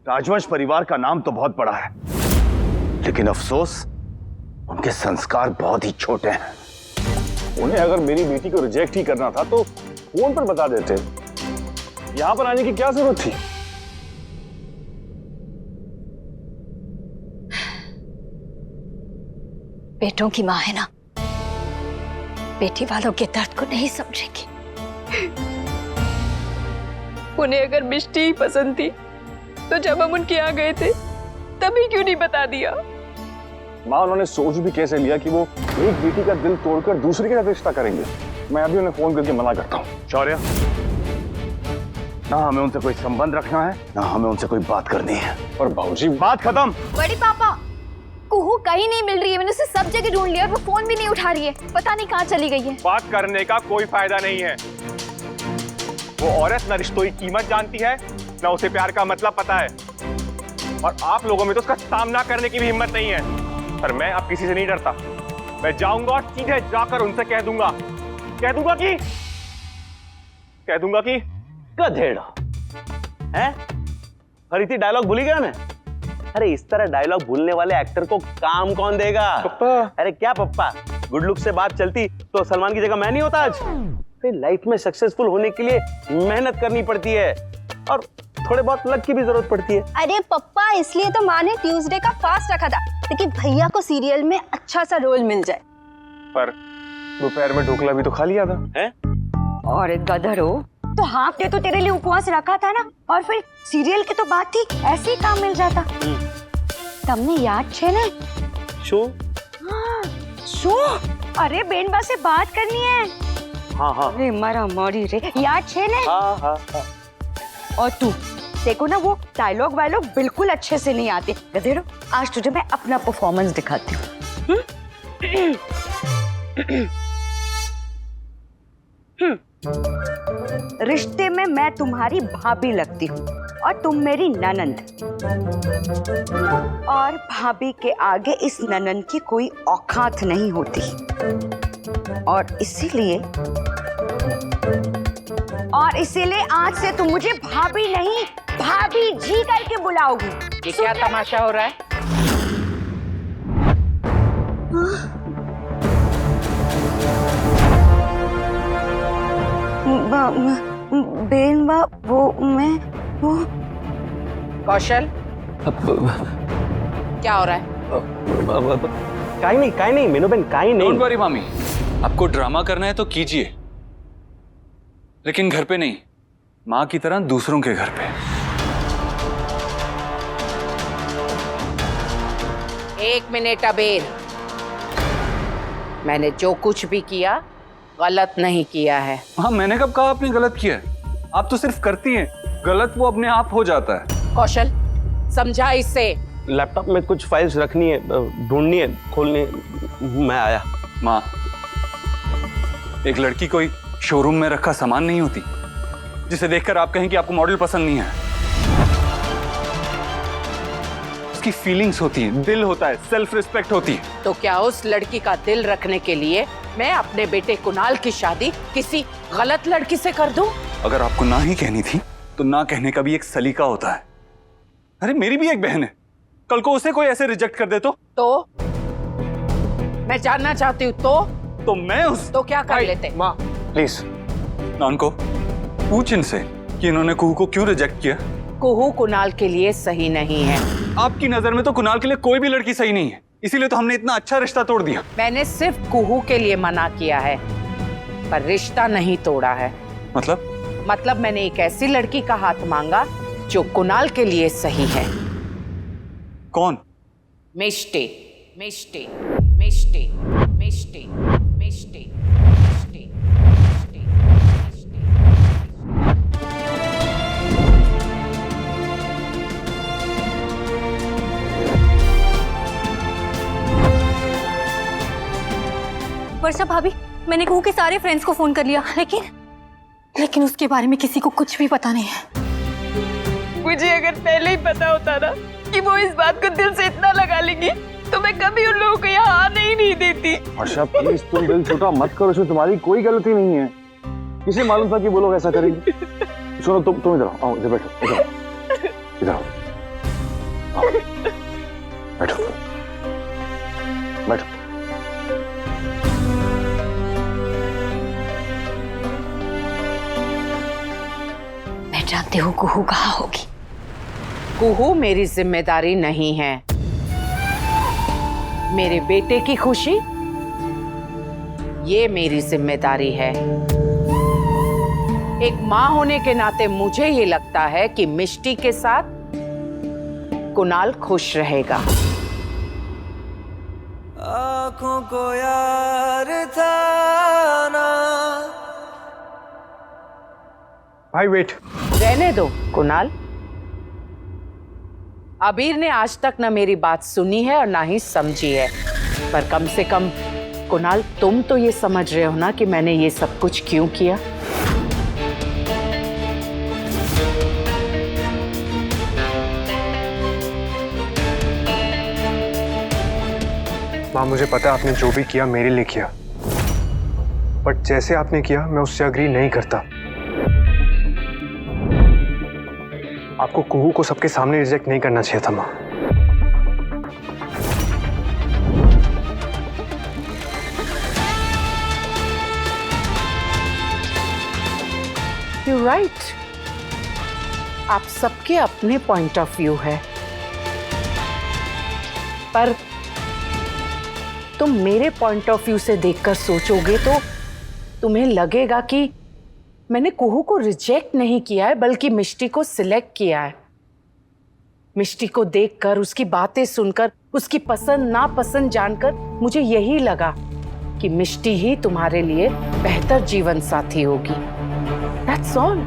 राजवंश परिवार का नाम तो बहुत बड़ा है, लेकिन अफसोस उनके संस्कार बहुत ही छोटे हैं। उन्हें अगर मेरी बेटी को रिजेक्ट ही करना था तो फोन पर बता देते। यहां पर आने की क्या जरूरत थी? बेटों की मां है ना, बेटी वालों के दर्द को नहीं समझेगी। उन्हें अगर मिष्टी ही पसंद थी तो जब हम उनके यहाँ गए थे तभी क्यों नहीं बता दिया? माँ, उन्होंने सोच भी कैसे लिया कि वो एक बेटी का दिल तोड़कर दूसरी के साथ रिश्ता करेंगे? मैं अभी उन्हें फोन करके मना करता हूँ। शौर्य, ना हमें उनसे कोई संबंध रखना है, ना हमें उनसे कोई बात करनी है। और भाऊजी, बात खत्म। बड़ी पापा, कुहू कहीं नहीं मिल रही है। मैंने उसे सब जगह ढूंढ लिया, वो फोन भी नहीं उठा रही है। पता नहीं कहाँ चली गई है। बात करने का कोई फायदा नहीं है। वो औरत न रिश्तों की कीमत जानती है, न उसे प्यार का मतलब पता है, और आप लोगों में तो उसका सामना करने की भी हिम्मत नहीं है। पर मैं अब किसी से नहीं डरता। मैं जाऊंगा और सीधे जाकर उनसे कह दूंगा कि गधेड़ा हैं? फरीती डायलॉग भूल गया ना? अरे इस तरह डायलॉग भूलने वाले एक्टर को काम कौन देगा? पप्पा। अरे क्या पप्पा, गुड लुक से बात चलती तो सलमान की जगह मैं नहीं होता आज। फिर लाइफ में सक्सेसफुल होने के लिए मेहनत करनी पड़ती है और थोड़े बहुत लक की भी जरूरत पड़ती है। अरे पप्पा, इसलिए तो माँ ने ट्यूसडे का फास्ट रखा था ताकि भैया को सीरियल में अच्छा सा रोल मिल जाए। पर दोपहर में ढोकला भी तो खा लिया था। हैं? और गधर हो तो हाफ डे तो तेरे लिए उपवास रखा था ना, और फिर सीरियल की तो बात थी, ऐसे ही काम मिल जाता। तमने याद छे ने? शो? अरे बेनबा से बात करनी है। हाँ हाँ। अरे मरा मरी रे, याद छे ने? हाँ हाँ हाँ। और तू देखो ना, वो डायलॉग वायलॉग बिल्कुल अच्छे से नहीं आते। गधेड़ो, आज तुझे मैं अपना परफॉर्मेंस दिखाती हूँ। रिश्ते में मैं तुम्हारी भाभी लगती हूँ और तुम मेरी ननंद, और भाभी के आगे इस ननंद की कोई औकात नहीं होती, और इसीलिए आज से तुम मुझे भाभी नहीं, भाभी जी करके बुलाओगी। ये क्या तमाशा हो रहा है? बेनबा, वो कौशल, क्या हो रहा है? काई नहीं मीनू बहन, काई नहीं। डोंट वरी मामी, आपको ड्रामा करना है तो कीजिए, लेकिन घर पे नहीं, माँ की तरह दूसरों के घर पे। एक मिनट अबेर, मैंने जो कुछ भी किया गलत नहीं किया है। हाँ, मैंने कब कहा आपने गलत किया है? आप तो सिर्फ करती हैं, गलत वो अपने आप हो जाता है। कौशल, समझा इससे। लैपटॉप में कुछ फाइल्स रखनी है, ढूंढनी है, खोलनी है, मैं आया। माँ, एक लड़की कोई शोरूम में रखा सामान नहीं होती जिसे देखकर आप कहें कि आपको मॉडल पसंद नहीं है। उसकी फीलिंग्स होती हैं, दिल होता है, सेल्फ रिस्पेक्ट होती है। तो क्या उस लड़की का दिल रखने के लिए मैं अपने बेटे कुणाल की शादी किसी गलत लड़की से कर दूं? अगर आपको ना ही कहनी थी तो ना कहने का भी एक सलीका होता है। अरे मेरी भी एक बहन है, कल को उसे कोई ऐसे रिजेक्ट कर दे तो मैं जानना चाहती हूँ। तो मैं उस तो क्या कर लेते? माँ प्लीज। नान को पूछ इनसे कि इन्होंने कुहू को क्यों रिजेक्ट किया। कुहू कुणाल के लिए सही नहीं है। आपकी नजर में तो कुणाल के लिए कोई भी लड़की सही नहीं है, इसीलिए तो हमने इतना अच्छा रिश्ता तोड़ दिया। मैंने सिर्फ कुहू के लिए मना किया है, पर रिश्ता नहीं तोड़ा है। मतलब मैंने एक ऐसी लड़की का हाथ मांगा जो कुणाल के लिए सही है। कौन? मिष्टी, मिष्टी, मिष्टी, मिष्टी, मिष्टी, मिष्टी, मिष्टी। वर्षा भाभी, मैंने कुहू के सारे फ्रेंड्स को फोन कर लिया, लेकिन उसके बारे में किसी को कुछ भी पता नहीं है। मुझे अगर पहले ही पता होता ना कि वो इस बात को दिल से इतना लगा लेगी तो मैं कभी उन लोगों को यहाँ आने ही नहीं देती। वर्षा प्लीज, तुम दिल छोटा मत करो, इसमें तुम्हारी कोई गलती नहीं है। किसे मालूम था कि वो लोग ऐसा करेंगे? सुनो, तुम इधर आओ, इधर बैठो, इधर आओ। बैठो बैठो। मैं जानती हूँ कुहू कहाँ होगी। कुहू मेरी जिम्मेदारी नहीं है। मेरे बेटे की खुशी ये मेरी जिम्मेदारी है। एक मां होने के नाते मुझे ये लगता है कि मिष्टी के साथ कुणाल खुश रहेगा। आँखों को यार था ना। भाई वेट। रहने दो कुणाल। अबीर ने आज तक ना मेरी बात सुनी है और ना ही समझी है, पर कम से कम कुणाल तुम तो ये समझ रहे हो ना कि मैंने ये सब कुछ क्यों किया। माँ मुझे पता है आपने जो भी किया मेरे लिए किया, बट जैसे आपने किया मैं उससे अग्री नहीं करता। आपको कुहू को सबके सामने रिजेक्ट नहीं करना चाहिए था माँ। You're right. आप सबके अपने पॉइंट ऑफ व्यू है, पर तुम मेरे पॉइंट ऑफ व्यू से देखकर सोचोगे तो तुम्हें लगेगा कि मैंने कुहू को रिजेक्ट नहीं किया है, बल्कि मिष्टी को सिलेक्ट किया है। मिष्टी को देखकर, उसकी बातें सुनकर, उसकी पसंद नापसंद जानकर मुझे यही लगा कि मिष्टी ही तुम्हारे लिए बेहतर जीवन साथी होगी। That's all.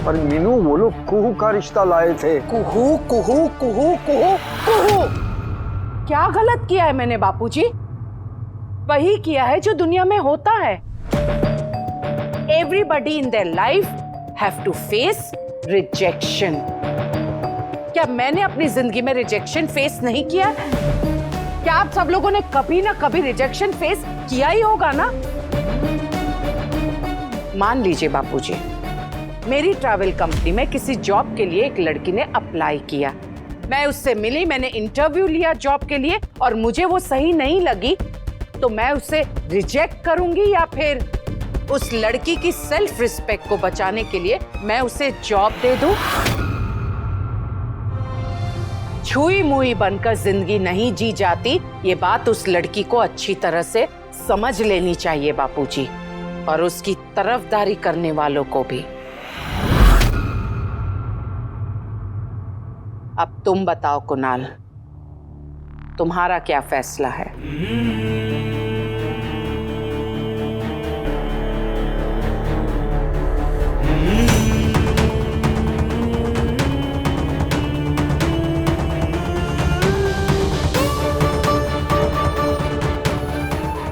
पर मीनू वो लोग कुहू का रिश्ता लाए थे। कुहू कुहू कुहू कुहू कुहू। क्या गलत किया है मैंने बापूजी? वही किया है जो दुनिया में होता है। Everybody in their life have to face rejection. क्या मैंने अपनी जिंदगी में रिजेक्शन फेस नहीं किया? क्या आप सब लोगों ने कभी ना कभी रिजेक्शन फेस किया ही होगा ना? मान लीजिए बापूजी, मेरी ट्रैवल कंपनी में किसी जॉब के लिए एक लड़की ने अप्लाई किया। मैं उससे मिली, मैंने इंटरव्यू लिया जॉब के लिए और मुझे वो सही नहीं लगी, तो मैं उसे रिजेक्ट करूंगी या फिर उस लड़की की सेल्फ रिस्पेक्ट को बचाने के लिए मैं उसे जॉब दे दूं? छुई मुई बनकर जिंदगी नहीं जी जाती, ये बात उस लड़की को अच्छी तरह से समझ लेनी चाहिए बापूजी, और उसकी तरफदारी करने वालों को भी। अब तुम बताओ कुणाल, तुम्हारा क्या फैसला है?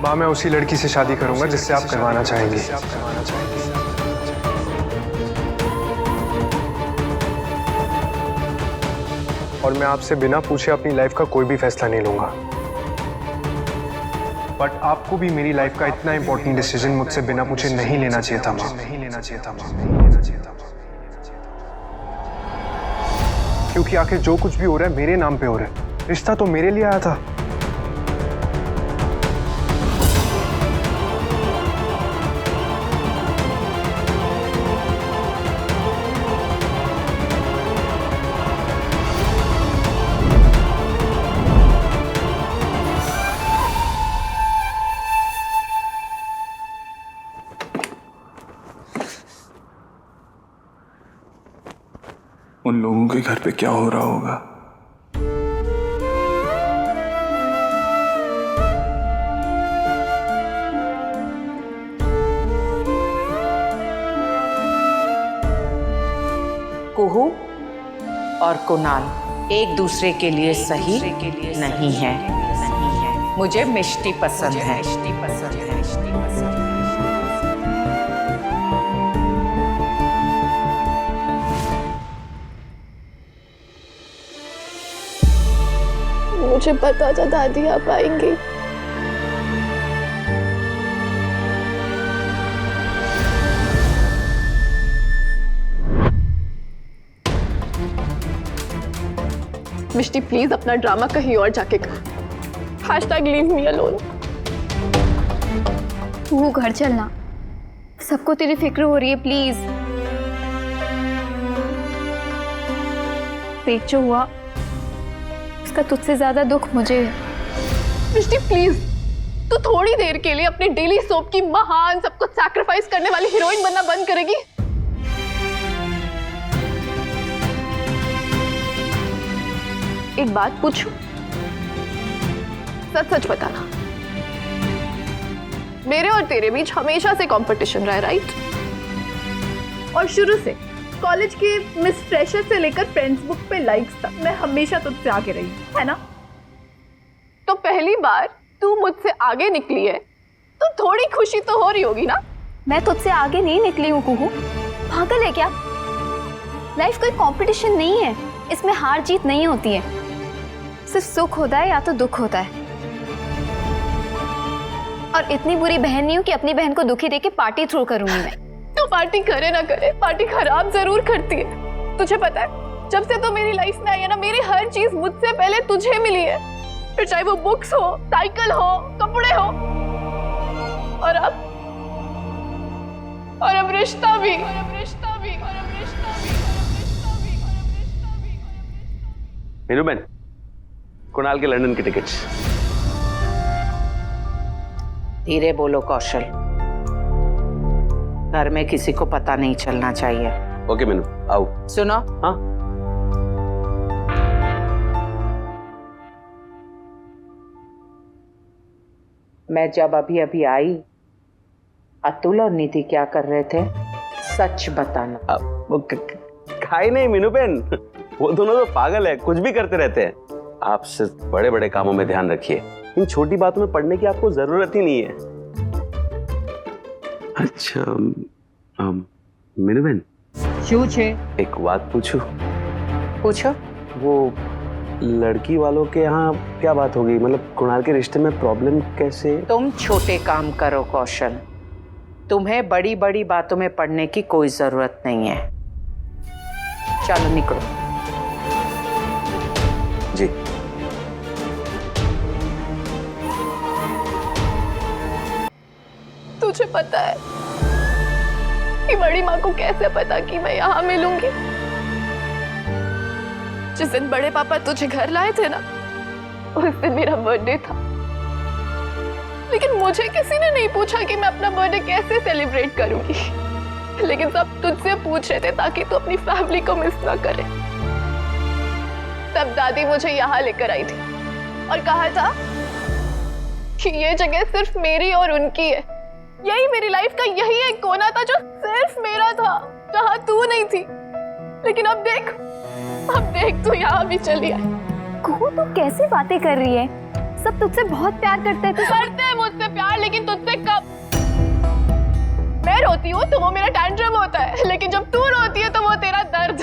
माँ मैं उसी लड़की से शादी करूंगा जिससे आप करवाना चाहेंगी। और मैं आपसे बिना पूछे अपनी लाइफ का कोई भी फैसला नहीं लूंगा। बट आपको भी मेरी लाइफ का इतना इंपॉर्टेंट डिसीजन मुझसे बिना पूछे नहीं लेना चाहिए था माँ। नहीं लेना चाहिए था माँ। नहीं लेना चाहिए था माँ। क्योंकि आखिर जो कुछ भी हो रहा है मेरे नाम पे हो रहा है। रिश्ता तो मेरे लिए आया था। उन लोगों के घर पे क्या हो रहा होगा? कुहू और कुणाल एक दूसरे के लिए सही नहीं है। मुझे मिष्टी पसंद है। मुझे पता था दादी आप आएंगी। मिष्टी प्लीज अपना ड्रामा कहीं और जाके कर। #leave me alone। वो घर चलना, सबको तेरी फिक्र हो रही है, प्लीज। देख जो हुआ उसका तुझसे ज्यादा दुख मुझे है। मिष्टी प्लीज, तू थोड़ी देर के लिए अपने डेली सोप की महान सब कुछ सैक्रिफाइस करने वाली हीरोइन बनना बंद करेगी? एक बात पूछूं, सच सच बताना, मेरे और तेरे बीच हमेशा से कंपटीशन रहा है, राइट? और शुरू से कॉलेज की मिस फ्रेशर से लेकर फ्रेंड्स बुक पे लाइक्स तक मैं हमेशा तुझसे आगे रही, है ना? तो पहली बार तू मुझसे आगे निकली है तो थोड़ी खुशी तो हो रही होगी ना? मैं तुझसे आगे नहीं निकली हूँ कुहू, पागल है क्या? लाइफ कोई कंपटीशन नहीं है, इसमें हार जीत नहीं होती है, सिर्फ सुख होता है या तो दुख होता है। और इतनी बुरी बहन नहीं हूँ कि अपनी बहन को दुखी देके पार्टी थ्रो करूंगी मैं। तो पार्टी करे ना करे, पार्टी खराब जरूर करती है। तुझे पता है, जब से तो मेरी लाइफ में आई है ना, मेरी हर चीज मुझसे पहले तुझे मिली है, फिर चाहे वो बुक्स हो, साइकिल हो, कपड़े हो, और अब रिश्ता भी। मीनू बहन, कुणाल के लंदन की टिकट्स। धीरे बोलो कौशल, घर में किसी को पता नहीं चलना चाहिए। ओके मीनू, आओ। सुनो। हाँ। मैं जब अभी अभी आई, अतुल और निधि क्या कर रहे थे, सच बताना। वो खाई नहीं मीनू बहन, वो दोनों तो पागल है, कुछ भी करते रहते हैं। आप सिर्फ बड़े बड़े कामों में ध्यान रखिए, इन छोटी बातों में पढ़ने की आपको जरूरत ही नहीं है। अच्छा मीनू बहन, एक बात पूछूं? पूछो। वो लड़की वालों के यहाँ क्या बात होगी, मतलब कुणाल के रिश्ते में प्रॉब्लम कैसे? तुम छोटे काम करो कौशल, तुम्हें बड़ी बड़ी बातों में पड़ने की कोई जरूरत नहीं है। चलो निकलो। जी। तुझे पता है कि बड़ी माँ को कैसे पता कि मैं यहाँ मिलूंगी? जिस दिन बड़े पापा तुझे घर लाए थे ना, उस दिन मेरा बर्थडे था, लेकिन मुझे किसी ने नहीं पूछा कि मैं अपना बर्थडे कैसे सेलिब्रेट करूंगी। लेकिन सब तुझसे पूछ रहे थे ताकि तू अपनी फैमिली को मिस ना करे। तब दादी मुझे यहाँ लेकर आई थी और कहा था कि ये जगह सिर्फ मेरी और उनकी है। यही मेरी लाइफ का यही एक कोना था जो सिर्फ मेरा था, जहाँ तू नहीं थी। लेकिन अब देख तू यहाँ भी चली आई। कुहू तू कैसे बातें कर रही है? सब तुझसे बहुत प्यार करते हैं। करते हैं मुझसे प्यार, लेकिन तुझसे कब? मैं रोती हूँ तो वो मेरा टैंट्रम होता है, लेकिन जब तू रोती है तो वो तेरा दर्द।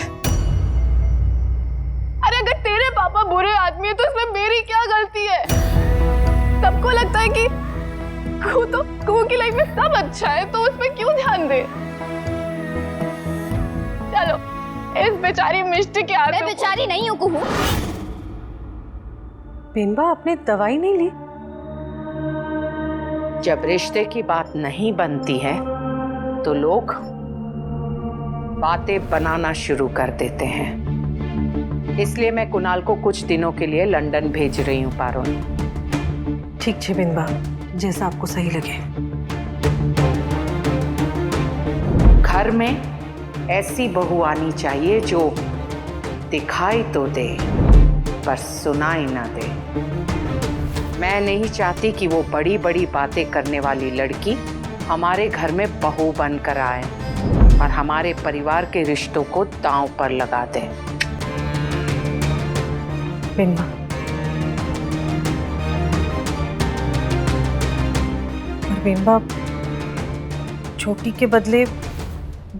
अरे अगर तेरे पापा बुरे आदमी है तो इसमें मेरी क्या गलती है? सबको लगता है कि कुहू की लाइफ में सब अच्छा है, तो उसमें क्यों ध्यान दे? चलो इस बेचारी मिष्टी के हाथ। मैं बेचारी नहीं हूँ कुहू। बेनबा, आपने दवाई नहीं ली? जब रिश्ते की बात नहीं बनती है तो लोग बातें बनाना शुरू कर देते हैं। इसलिए मैं कुणाल को कुछ दिनों के लिए लंदन भेज रही हूँ पारुल। ठीक है बेनबा, जैसा आपको सही लगे। घर में ऐसी बहू आनी चाहिए जो दिखाई तो दे पर सुनाई ना दे। मैं नहीं चाहती कि वो बड़ी बड़ी बातें करने वाली लड़की हमारे घर में बहू बनकर आए और हमारे परिवार के रिश्तों को दांव पर लगा दे। बेनबा, बेनबा, छोटी के बदले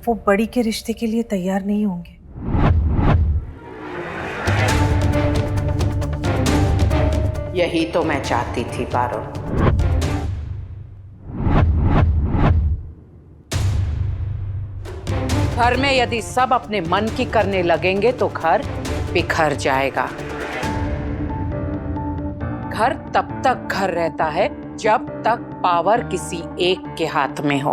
वो बड़ी के रिश्ते के लिए तैयार नहीं होंगे। यही तो मैं चाहती थी पारुल। घर में यदि सब अपने मन की करने लगेंगे तो घर बिखर जाएगा। घर तब तक घर रहता है जब तक पावर किसी एक के हाथ में हो,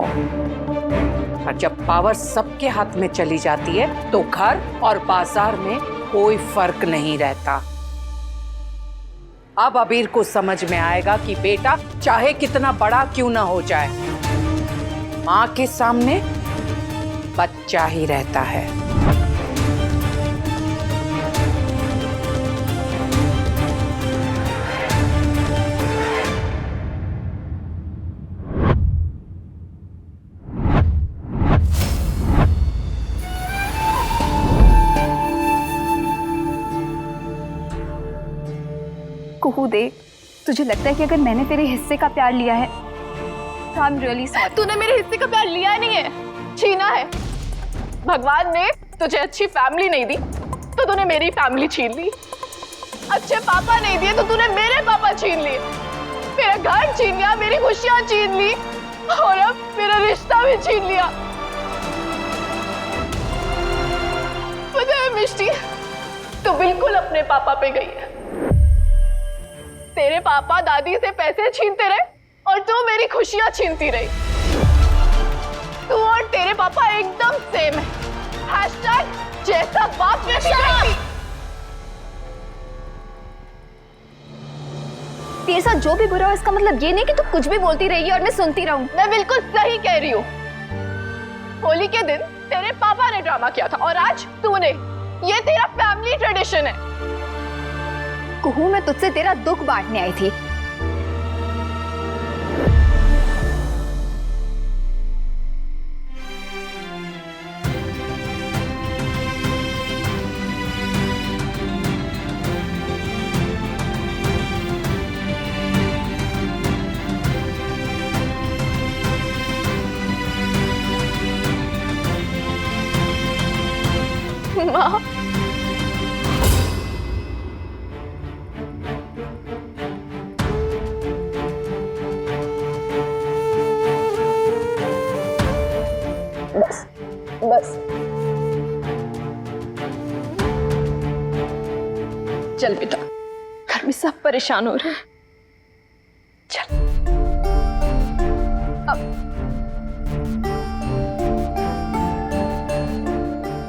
और जब पावर सबके हाथ में चली जाती है तो घर और बाजार में कोई फर्क नहीं रहता। अब अबीर को समझ में आएगा कि बेटा चाहे कितना बड़ा क्यों ना हो जाए, माँ के सामने बच्चा ही रहता है। कुहू देख, तुझे लगता है कि अगर मैंने तेरे हिस्से का प्यार लिया है तो आई एम रियली सॉरी। तूने मेरे हिस्से का प्यार लिया नहीं है, छीना है। भगवान ने तुझे अच्छी फैमिली नहीं दी तो तूने मेरी फैमिली छीन ली। अच्छे पापा नहीं दिए तो तूने मेरे पापा छीन लिए। मेरा घर छीन लिया, मेरी खुशियां छीन ली और अब मेरा रिश्ता भी छीन लिया। पता है मिष्टी, तू बिल्कुल अपने पापा पे गई है। तेरे पापा दादी से पैसे छीनते रहे और तू मेरी खुशियां छीनती रही। तू और तेरे पापा एकदम सेम है। हैशटैग जैसा बाप वैसी बेटी। तेरे साथ जो भी बुरा हो इसका मतलब ये नहीं कि तू कुछ भी बोलती रहेगी और मैं सुनती रहूं। मैं बिल्कुल सही कह रही हूँ। होली के दिन तेरे पापा ने ड्रामा किया था और आज तूने। ये तेरा फैमिली ट्रेडिशन है। कुहू, मैं तुझसे तेरा दुख बांटने आई थी। माँ, बस चल बेटा, घर में सब परेशान हो रहे हैं। चल अब।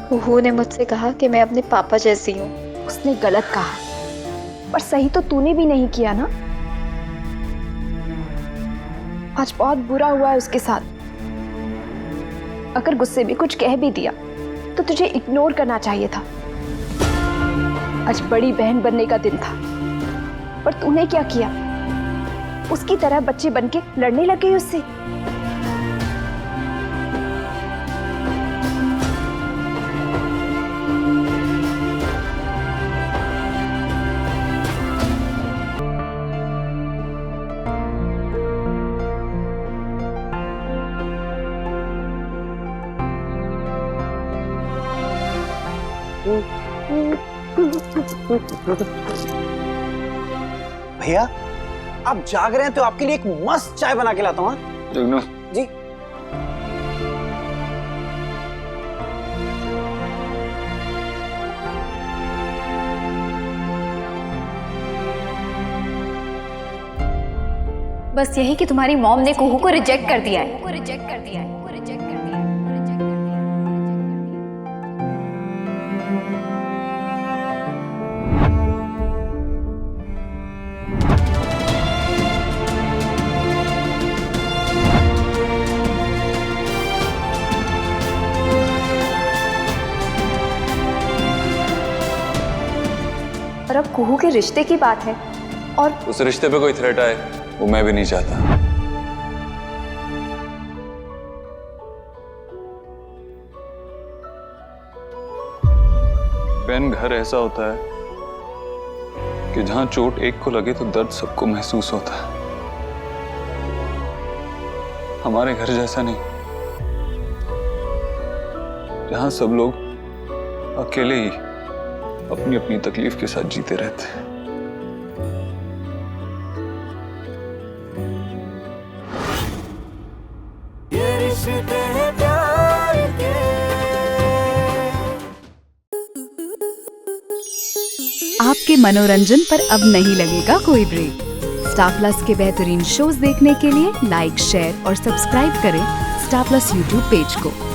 कुहू ने मुझसे कहा कि मैं अपने पापा जैसी हूँ। उसने गलत कहा, पर सही तो तूने भी नहीं किया ना। आज बहुत बुरा हुआ है उसके साथ। अगर गुस्से में कुछ कह भी दिया तो तुझे इग्नोर करना चाहिए था। आज बड़ी बहन बनने का दिन था, पर तूने क्या किया? उसकी तरह बच्चे बनके लड़ने लग गई उससे। भैया आप जाग रहे हैं तो आपके लिए एक मस्त चाय बना के लाता हूँ। जुगनू जी। बस यही कि तुम्हारी मॉम ने कुहू को रिजेक्ट कर दिया है। और अब कुहू के रिश्ते की बात है और उस रिश्ते पे कोई थ्रेट आए वो मैं भी नहीं चाहता। बहन, घर ऐसा होता है कि जहां चोट एक को लगे तो दर्द सबको महसूस होता है। हमारे घर जैसा नहीं, जहां सब लोग अकेले ही अपनी अपनी तकलीफ के साथ जीते रहते हैं। ये रिश्ते हैं प्यार के। आपके मनोरंजन पर अब नहीं लगेगा कोई ब्रेक। स्टार प्लस के बेहतरीन शोज देखने के लिए लाइक, शेयर और सब्सक्राइब करें स्टार प्लस यूट्यूब पेज को।